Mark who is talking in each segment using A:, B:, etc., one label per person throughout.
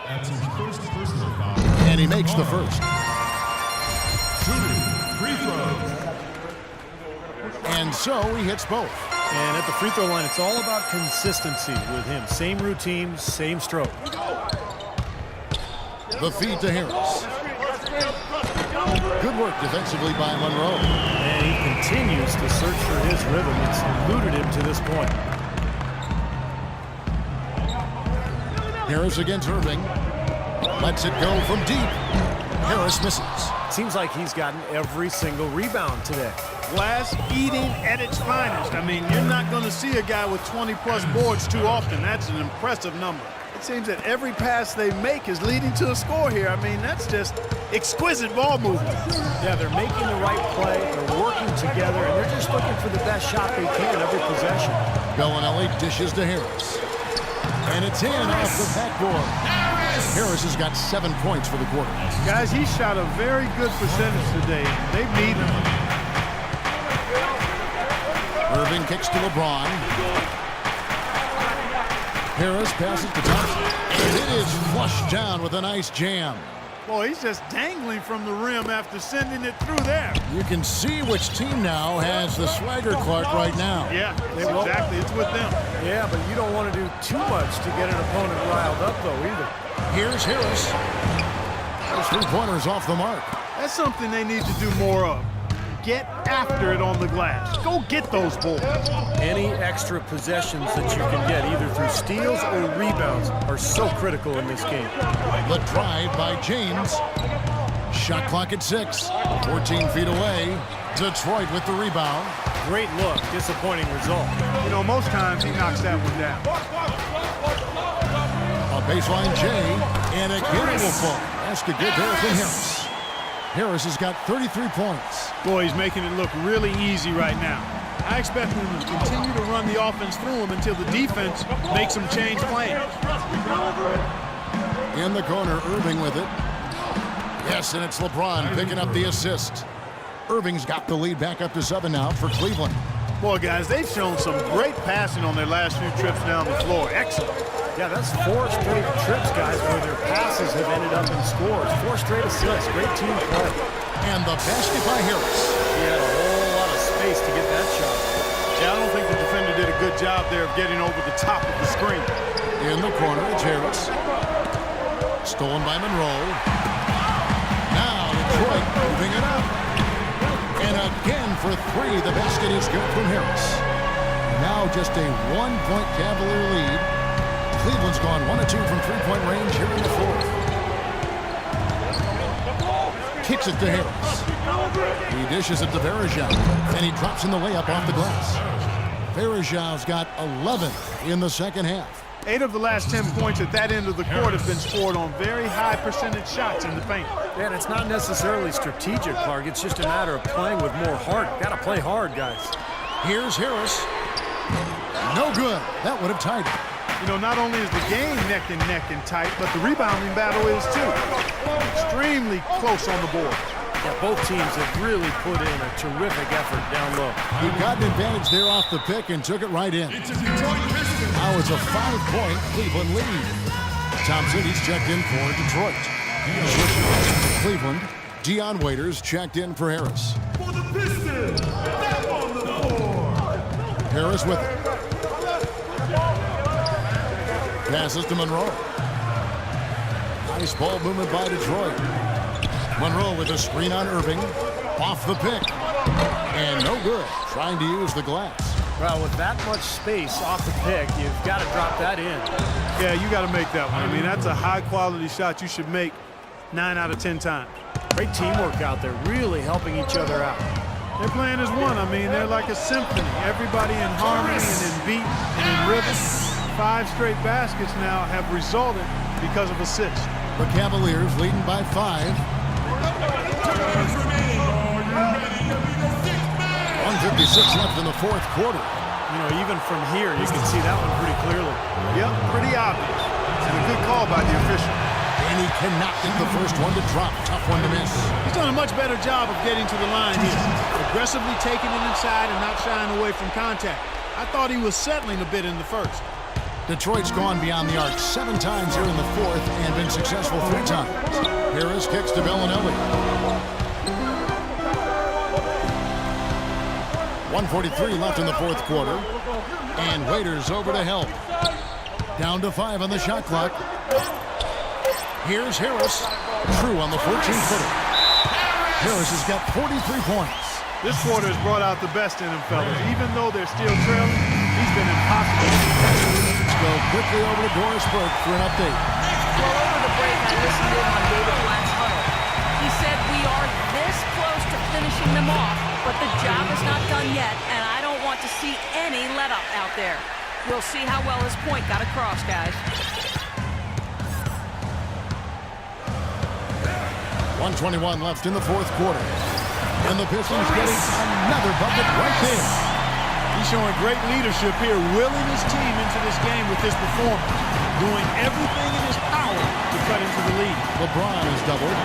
A: That's his first personal foul.
B: And he makes the first.
A: Shooting free throws.
B: And so he hits both.
C: And at the free throw line, it's all about consistency with him. Same routine, same stroke.
B: The feed to Harris. Good work defensively by Monroe.
C: And he continues to search for his rhythm. It's eluded him to this point.
B: Harris against Irving. Lets it go from deep. Harris misses.
C: Seems like he's gotten every single rebound today.
D: Glass eating at its finest. I mean, you're not going to see a guy with 20-plus boards too often. That's an impressive number. It seems that every pass they make is leading to a score here. I mean, that's just exquisite ball movement.
C: Yeah, they're making the right play, they're working together, and they're just looking for the best shot they can every possession.
B: Bellinelli dishes to Harris. And it's in off the backboard. Harris has got 7 points for the quarter.
D: Guys, he shot a very good percentage today. They've needed him.
B: Irving kicks to Lebron. Harris passes to Thompson. And it is flushed down with a nice jam.
D: Boy, he's just dangling from the rim after sending it through there.
B: You can see which team now has the swagger Clark right now.
D: Yeah, exactly. It's with them.
C: Yeah, but you don't want to do too much to get an opponent riled up, though, either.
B: Here's Harris. Those 3 pointers off the mark.
D: That's something they need to do more of. Get after it on the glass. Go get those balls.
C: Any extra possessions that you can get, either through steals or rebounds, are so critical in this game.
B: The drive by James. Shot clock at 6. 14 feet away. Detroit with the rebound.
C: Great look. Disappointing result.
D: You know, most times he knocks that one down.
B: A baseline J. And again it will fall. That's the good there from Harris. Harris has got 33 points.
D: Boy, he's making it look really easy right now. I expect him to continue to run the offense through him until the defense makes him change plans.
B: In the corner, Irving with it. Yes, and it's LeBron picking up the assist. Irving's got the lead back up to 7 now for Cleveland.
D: Boy, guys, they've shown some great passing on their last few trips down the floor. Excellent.
C: Yeah, that's 4 straight trips, guys, where their passes have ended up in scores. 4 straight assists. Great team play.
B: And the basket by Harris.
C: He had a whole lot of space to get that shot.
D: Yeah, I don't think the defender did a good job there of getting over the top of the screen.
B: In the corner, it's Harris. Stolen by Monroe. Now Detroit moving it up. And again for 3, the basket is good from Harris. Now just a 1-point Cavalier lead. Cleveland's gone 1 of 2 from 3-point range here in the 4th. Kicks it to Harris. He dishes it to Varejao, and he drops in the layup off the glass. Varejao's got 11 in the second half.
D: 8 of the last 10 points at that end of the court have been scored on very high percentage shots in the paint.
C: Yeah, and it's not necessarily strategic, Clark. It's just a matter of playing with more heart. Got to play hard, guys.
B: Here's Harris. No good. That would have tied it.
D: You know, not only is the game neck and tight, but the rebounding battle is too. Extremely close on the board.
C: Yeah, both teams have really put in a terrific effort down low.
B: He got an advantage there off the pick and took it right in. Now it's a 5-point Cleveland lead. Thompson, he's checked in for Detroit. Cleveland, Dion Waiters checked in for Harris.
A: For the Pistons, back on the floor.
B: Harris with it. Passes to Monroe. Nice ball movement by Detroit. Monroe with a screen on Irving. Off the pick. And no good. Trying to use the glass.
C: Well, with that much space off the pick, you've got to drop that in.
D: Yeah, you got to make that one. I mean, that's a high-quality shot you should make 9 out of 10 times.
C: Great teamwork out there, really helping each other out.
D: They're playing as one. I mean, they're like a symphony. Everybody in harmony and in beat and in rhythm. 5 straight baskets now have resulted because of assists.
B: The Cavaliers leading by 5. 1:56 left in the 4th quarter.
C: You know, even from here, you can see that one pretty clearly.
D: Yep, pretty obvious. And a good call by the official.
B: And he cannot get the first one to drop. Tough one to miss.
D: He's done a much better job of getting to the line here. Aggressively taking it inside and not shying away from contact. I thought he was settling a bit in the first.
B: Detroit's gone beyond the arc 7 times here in the fourth and been successful 3 times. Harris kicks to Bellinelli. 1:43 left in the fourth quarter. And Waiters over to help. Down to 5 on the shot clock. Here's Harris. True on the 14-footer. Harris has got 43 points.
D: This quarter has brought out the best in him, fellas. Even though they're still trailing, he's been impossible.
B: Let's go quickly over to Doris Burke for an update.
E: Well, over the break, I listened in on David Blatt's huddle. He said we are this close to finishing them off, but the job is not done yet, and I don't want to see any let-up out there. We'll see how well his point got across, guys.
B: 1:21 left in the fourth quarter. And the Pistons getting another bucket right there.
D: He's showing great leadership here, willing his team into this game with his performance, doing everything in his power to cut into the lead.
B: LeBron is doubled.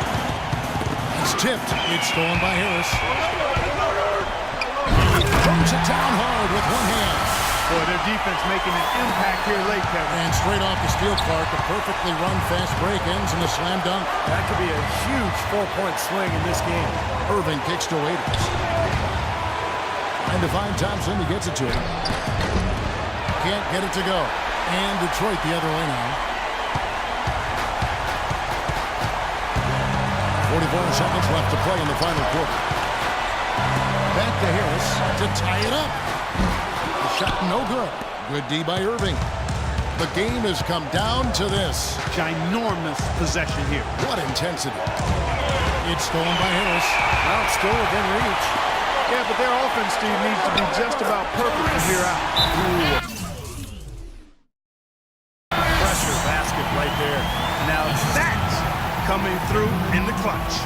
B: It's tipped. It's stolen by Harris. He throws it down hard with one hand.
D: Boy, their defense making an impact here late, Kevin.
B: And straight off the steal, Clark, a perfectly run fast break ends in a slam dunk.
C: That could be a huge 4-point swing in this game.
B: Irving kicks to Waiters. Trying to find Thompson. He gets it to him. Can't get it to go. And Detroit the other way now. 44 seconds left to play in the final quarter. Back to Harris to tie it up. The shot no good. Good D by Irving. The game has come down to this.
D: Ginormous possession here.
B: What intensity. It's stolen by Harris.
C: Well, it's still within reach.
D: Yeah, but their offense, Steve, needs to be just about perfect from here out.
C: Pressure basket right there.
D: Now that's coming through in the clutch.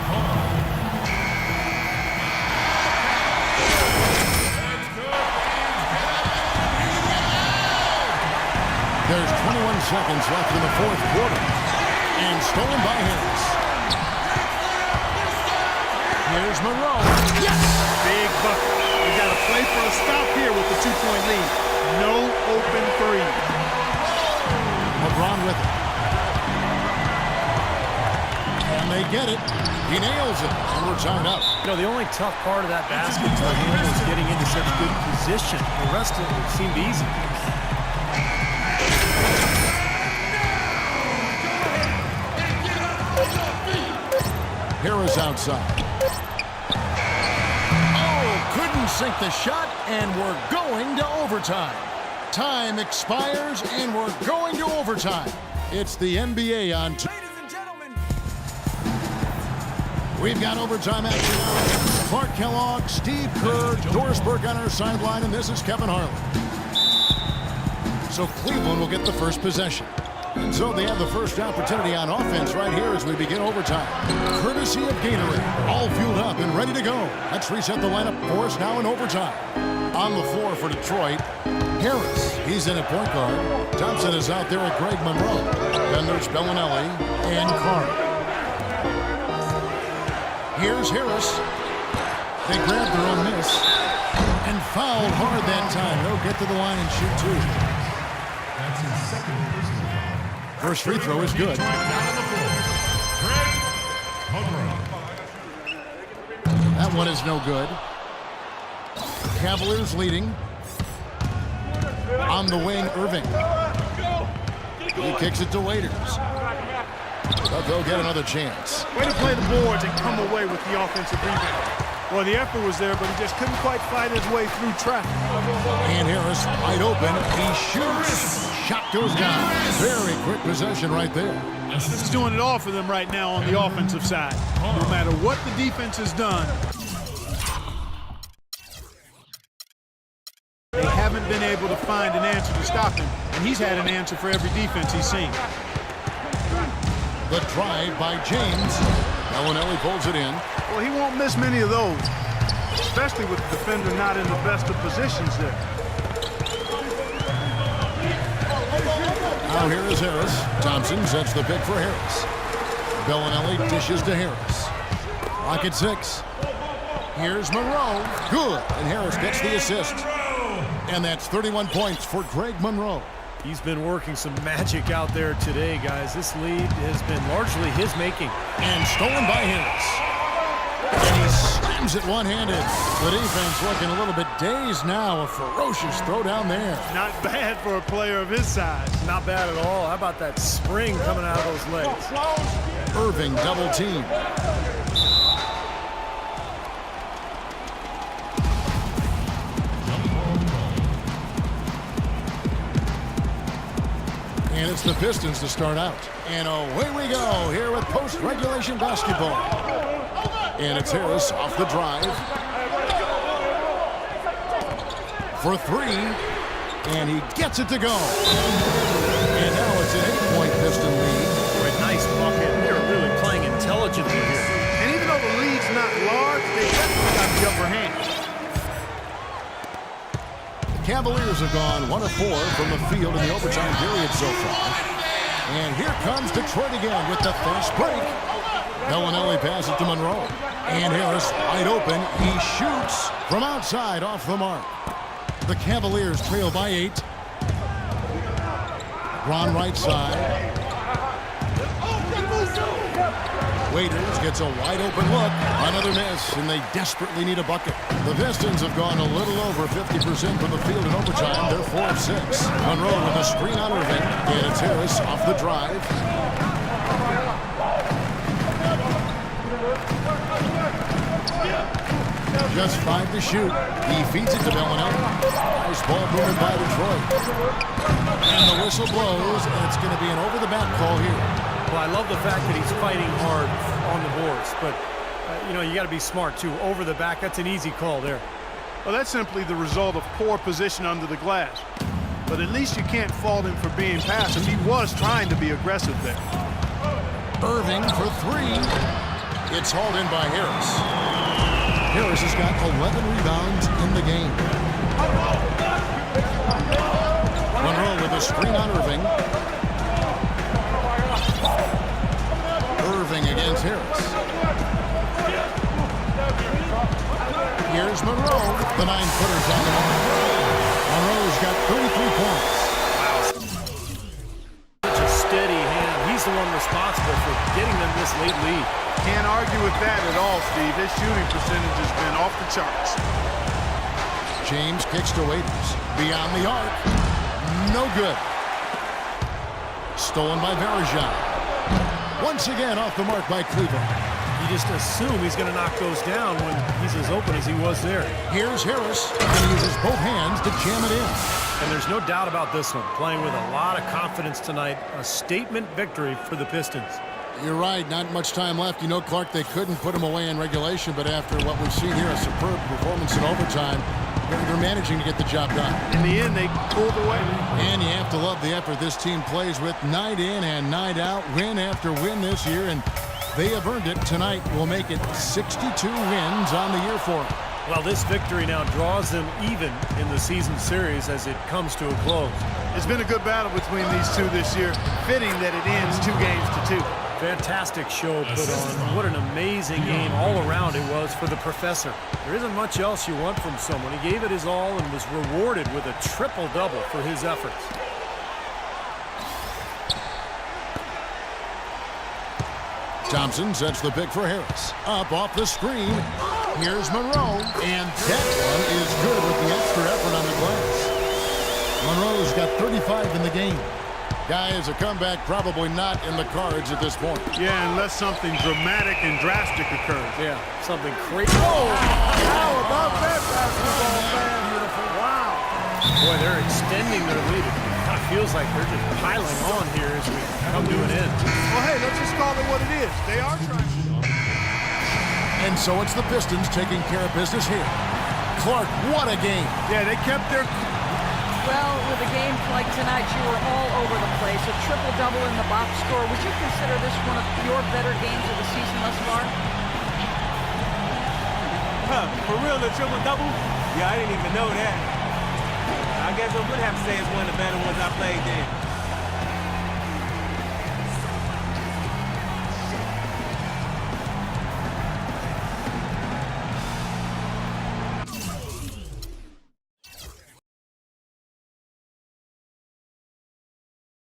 B: There's 21 seconds left in the fourth quarter. And stolen by Harris. Here's Monroe. Yes!
D: Big bucket. We got to play for a stop here with the 2-point lead. No open three.
B: LeBron with it. And they get it. He nails it. And we're timed up.
C: You know, the only tough part of that basket for him was getting into such good position. The rest of it seemed easy.
B: Harris outside. Oh, couldn't sink the shot, and we're going to overtime. Time expires, and we're going to overtime. It's the NBA on two.
F: Ladies and gentlemen.
B: We've got overtime action now. Clark Kellogg, Steve Kerr, Doris Burke on our sideline, and this is Kevin Harlan. So Cleveland will get the first possession. And so they have the first opportunity on offense right here as we begin overtime. Courtesy of Gatorade, all fueled up and ready to go. Let's reset the lineup for us now in overtime. On the floor for Detroit, Harris. He's in at point guard. Thompson is out there at Greg Monroe. Then there's Bellinelli and Clark. Here's Harris. They grab their own miss and fouled hard that time. They'll get to the line and shoot two.
A: That's his second personal foul.
B: First free throw is good. That one is no good. Cavaliers leading. On the wing, Irving. He kicks it to Waiters. But they'll get another chance.
D: Way to play the boards and come away with the offensive rebound. Well, the effort was there, but he just couldn't quite fight his way through traffic.
B: And Harris wide open. He shoots. Shot goes down. Very quick possession right there.
D: He's doing it all for them right now on the offensive side. No matter what the defense has done, they haven't been able to find an answer to stop him. And he's had an answer for every defense he's seen.
B: The drive by James. Bellinelli pulls it in.
D: Well, he won't miss many of those, especially with the defender not in the best of positions there.
B: Now here is Harris. Thompson sets the pick for Harris. Bellinelli dishes to Harris. Clock at 6. Here's Monroe. Good. And Harris gets the assist. And that's 31 points for Greg Monroe.
C: He's been working some magic out there today, guys. This lead has been largely his making.
B: And stolen by Harris. And he slams it one-handed. The defense looking a little bit dazed now. A ferocious throw down there.
D: Not bad for a player of his size.
C: Not bad at all. How about that spring coming out of those legs?
B: Irving double team. And it's the Pistons to start out. And away we go here with post-regulation basketball. And it's Harris off the drive. For three. And he gets it to go. And now it's an 8-point Piston lead.
C: Boy, nice bucket. They're really playing intelligently here.
D: And even though the lead's not large, they definitely got the upper hand.
B: Cavaliers have gone 1 of 4 from the field in the overtime period so far. And here comes Detroit again with the fast break. Bellinelli passes to Monroe. And Harris wide open. He shoots from outside off the mark. The Cavaliers trail by 8. Lebron right side. Waiters gets a wide open look. Another miss, and they desperately need a bucket. The Pistons have gone a little over 50% from the field in overtime. They're 4 of 6. Monroe with a screen on Irving. And it's Harris off the drive. Just 5 to shoot. He feeds it to Bellinelli. Nice ball movement by Detroit. And the whistle blows, and it's going to be an over-the-back call here.
C: Well, I love the fact that he's fighting hard on the boards, but, you know, you got to be smart, too. Over the back, that's an easy call there.
D: Well, that's simply the result of poor position under the glass. But at least you can't fault him for being passive. He was trying to be aggressive there.
B: Irving for 3. It's hauled in by Harris. Harris has got 11 rebounds in the game. Monroe with a screen on Irving. Irving against Harris. Here's Monroe. The 9-footer's on the mark. Monroe's got 33 points.
C: Such a steady hand. He's the one responsible for getting them this late lead.
D: Can't argue with that at all, Steve. His shooting percentage has been off the charts.
B: James kicks to Waiters. Beyond the arc. No good. Stolen by Varejao. Once again off the mark by Cleveland.
C: You just assume he's going to knock those down when he's as open as he was there.
B: Here's Harris. He uses both hands to jam it in.
C: And there's no doubt about this one. Playing with a lot of confidence tonight. A statement victory for the Pistons.
B: You're right. Not much time left. You know, Clark, they couldn't put him away in regulation, but after what we've seen here, a superb performance in overtime, they're managing to get the job done.
D: In the end, they pulled away.
B: And you have to love the effort this team plays with night in and night out, win after win this year, and they have earned it. Tonight will make it 62 wins on the year for them.
C: Well, this victory now draws them even in the season series as it comes to a close.
D: It's been a good battle between these two this year. Fitting that it ends 2 games to 2.
C: Fantastic show put on. What an amazing game all around it was for the professor. There isn't much else you want from someone. He gave it his all and was rewarded with a triple-double for his efforts.
B: Thompson sets the pick for Harris. Up off the screen. Here's Monroe. And that one is good with the extra effort on the glass. Monroe's got 35 in the game. Guys, a comeback probably not in the cards at this point.
D: Yeah, unless something dramatic and drastic occurs.
C: Yeah, something crazy.
D: Oh! How about that basketball, man? Beautiful. Wow.
C: Boy, they're extending their lead. It kind of feels like they're just piling on here as we come to an end.
D: Well, hey, let's just call it what it is. They are trying.
B: And so it's the Pistons taking care of business here. Clark, what a game.
D: Yeah, they kept their...
E: Well, with a game like tonight, you were all over the place. A triple-double in the box score. Would you consider this one of your better games of the season thus far?
F: For real, the triple-double? Yeah, I didn't even know that. I guess I would have to say it's one of the better ones I played then.